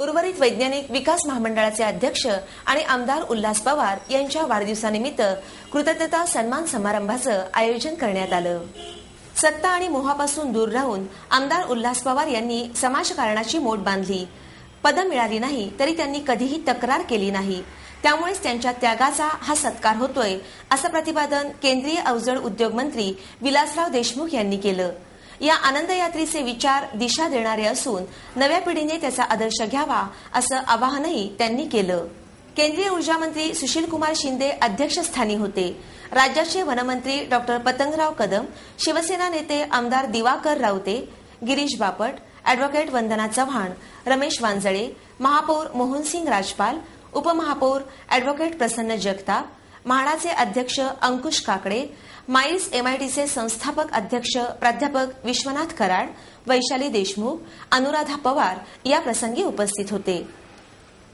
उर्वरित वैज्ञानिक विकास महामंडळाचे अध्यक्ष आणि आमदार उल्हास पवार यांच्या वाढदिवसानिमित्त कृतज्ञता सन्मान समारंभाचं आयोजन करण्यात आलं। सत्ता आणि मोहापासून दूर राहून आमदार उल्हास पवार यांनी समाजकारणाची मोठ बांधली। पदं मिळाली नाही तरी त्यांनी कधीही तक्रार केली नाही, त्यामुळेच त्यांच्या त्यागाचा हा सत्कार होतोय, असं प्रतिपादन केंद्रीय अवजड उद्योग मंत्री विलासराव देशमुख यांनी केलं। या आनंद यात्रेचे विचार दिशा देणारे असून नव्या पिढीने त्याचा आदर्श घ्यावा असं आवाहनही त्यांनी केलं। केंद्रीय ऊर्जा मंत्री सुशीलकुमार शिंदे अध्यक्षस्थानी होते। राज्याचे वनमंत्री डॉक्टर पतंगराव कदम, शिवसेना नेते आमदार दिवाकर रावते, गिरीश बापट, अॅडव्होकेट वंदना चव्हाण, रमेश वांजळे, महापौर मोहनसिंग राजपाल, उपमहापौर अॅडव्होकेट प्रसन्न जगताप, म्हाडाचे अध्यक्ष अंकुश काकडे, माइल्स एमआयटीचे संस्थापक अध्यक्ष प्राध्यापक विश्वनाथ कराड, वैशाली देशमुख, अनुराधा पवार या प्रसंगी उपस्थित होते।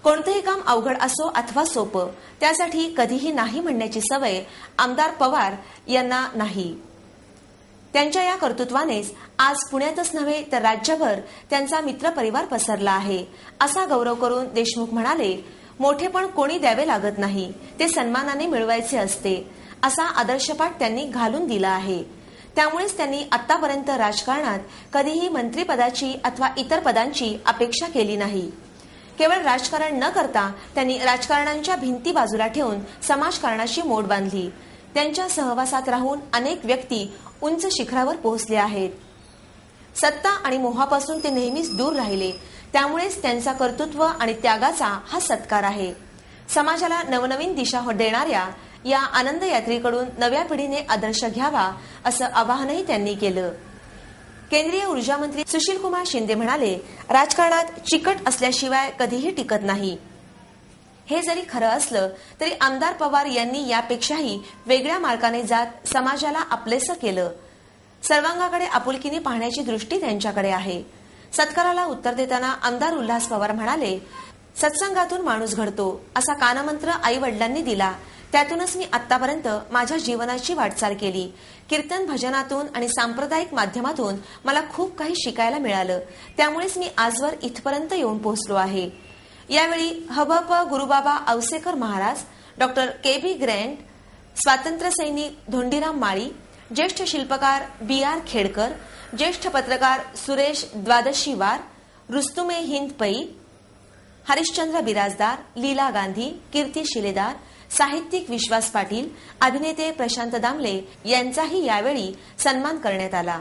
कोणतेही काम अवघड असो अथवा सोपं, त्यासाठी कधीही नाही म्हणण्याची सवय आमदार पवार यांना नाही। त्यांच्या या कर्तृत्वानेच आज पुण्यातच नव्हे तर राज्यभर त्यांचा मित्रपरिवार पसरला आहे, असा गौरव करून देशमुख म्हणाले, मोठेपण कोणी द्यावे लागत नाही, ते सन्मानाने मिळवायचे असते, असा आदर्शपाठ त्यांनी घालून दिला आहे। त्यामुळेच त्यांनी आतापर्यंत राजकारणात कधीही मंत्रिपदाची अथवा इतर पदांची अपेक्षा केली नाही। केवळ राजकारण न करता त्यांनी राजकारणांच्या भिंती बाजूला ठेवून समाजकारणाची मोड बांधली। त्यांच्या सहवासात राहून अनेक व्यक्ती उंच शिखरावर पोहोचले आहेत। सत्ता आणि मोहापासून ते नेहमीच दूर राहिले, त्यामुळेच त्यांचा कर्तृत्व आणि त्यागाचा हा सत्कार आहे। समाजाला नवनवीन दिशा देणाऱ्या या आनंद यात्रेकडून नव्या पिढीने आदर्श घ्यावा असं आवाहनही त्यांनी केलं। केंद्रीय ऊर्जा मंत्री सुशीलकुमार शिंदे म्हणाले, राजकारणात चिकट असल्याशिवाय कधीही टिकत नाही। हे जरी खरं असलं तरी आमदार पवार यांनी यापेक्षाही वेगळ्या मार्गाने जात समाजाला आपलेसं केलं। सर्वांगाकडे आपुलकीने पाहण्याची दृष्टी त्यांच्याकडे आहे। सत्काराला उत्तर देताना आमदार उल्हास पवार म्हणाले, सत्संगातून माणूस घडतो असा कानमंत्र आई वडिलांनी दिला, त्यातूनच मी आतापर्यंत माझ्या जीवनाची वाटचाल केली। कीर्तन भजनातून आणि सांप्रदायिक माध्यमातून मला खूप काही शिकायला मिळालं, त्यामुळेच मी आजवर इथपर्यंत येऊन पोहोचलो आहे। यावेळी हबप Gurubaba Ausekar Maharaj, doctor K B. Grant, स्वातंत्र्य सैनिक धोंडीराम माळी, ज्येष्ठ शिल्पकार बी.आर. खेडकर, ज्येष्ठ पत्रकार सुरेश द्वादशीवार, रुस्तुमे हिंद पै, हरिश्चंद्र बिराजदार, लीला गांधी, कीर्ती शिलेदार, साहित्यिक विश्वास पाटील, अभिनेते प्रशांत दामले यांचाही यावेळी सन्मान करण्यात आला।